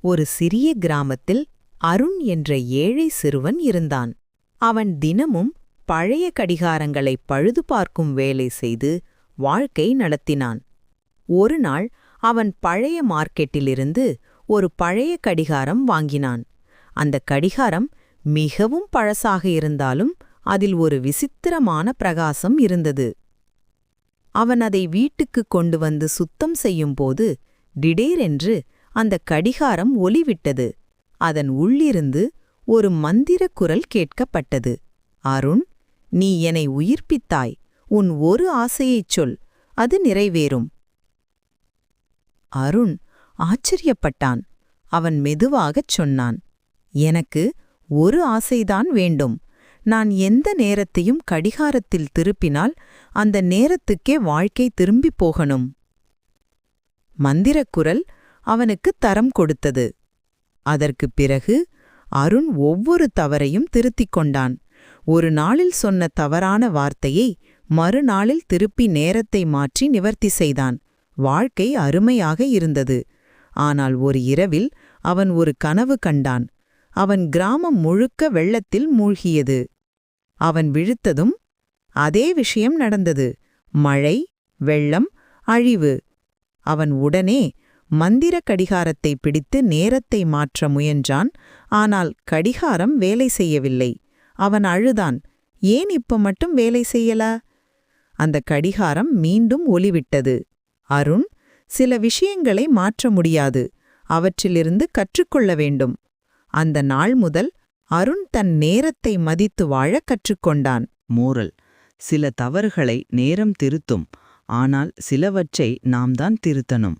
ஒரு சிறிய கிராமத்தில் அருண் என்ற ஏழை சிறுவன் இருந்தான். அவன் தினமும் பழைய கடிகாரங்களை பழுது பார்க்கும் வேலை செய்து வாழ்க்கை நடத்தினான். ஒரு நாள் அவன் பழைய மார்க்கெட்டிலிருந்து ஒரு பழைய கடிகாரம் வாங்கினான். அந்த கடிகாரம் மிகவும் பழசாக இருந்தாலும் அதில் ஒரு விசித்திரமான பிரகாசம் இருந்தது. அவன் அதை வீட்டுக்கு கொண்டு வந்து சுத்தம் செய்யும்போது திடீரென்று அந்த கடிகாரம் ஒலிவிட்டது. அதன் உள்ளிருந்து ஒரு மந்திரக் குரல் கேட்கப்பட்டது. அருண், நீ என்னை உயிர்ப்பித்தாய். உன் ஒரு ஆசையைச் சொல், அது நிறைவேறும். அருண் ஆச்சரியப்பட்டான். அவன் மெதுவாகச் சொன்னான், எனக்கு ஒரு ஆசைதான் வேண்டும். நான் எந்த நேரத்தையும் கடிகாரத்தில் திருப்பினால் அந்த நேரத்துக்கே வாழ்க்கை திரும்பிப் போகணும். மந்திரக் குரல் அவனுக்கு தரம் கொடுத்தது. அதற்குப் பிறகு அருண் ஒவ்வொரு தவறையும் திருத்திக் கொண்டான். ஒரு நாளில் சொன்ன தவறான வார்த்தையை மறுநாளில் திருப்பி நேரத்தை மாற்றி நிவர்த்தி செய்தான். வாழ்க்கை அருமையாக இருந்தது. ஆனால் ஒரு இரவில் அவன் ஒரு கனவு கண்டான். அவன் கிராமம் முழுக்க வெள்ளத்தில் மூழ்கியது. அவன் விழித்ததும் அதே விஷயம் நடந்தது. மழை, வெள்ளம், அழிவு. அவன் உடனே மந்திர கடிகாரத்தை பிடித்து நேரத்தை மாற்ற முயன்றான். ஆனால் கடிகாரம் வேலை செய்யவில்லை. அவன் அழுதான், ஏன் இப்ப மட்டும் வேலை செய்யல? அந்த கடிகாரம் மீண்டும் ஒலிவிட்டது. அருண், சில விஷயங்களை மாற்ற முடியாது, அவற்றிலிருந்து கற்றுக்கொள்ள வேண்டும். அந்த நாள் முதல் அருண் தன் நேரத்தை மதித்து வாழக் கற்றுக்கொண்டான். மோரல்: சில தவறுகளை நேரம் திருத்தும், ஆனால் சிலவற்றை நாம் தான் திருத்தணும்.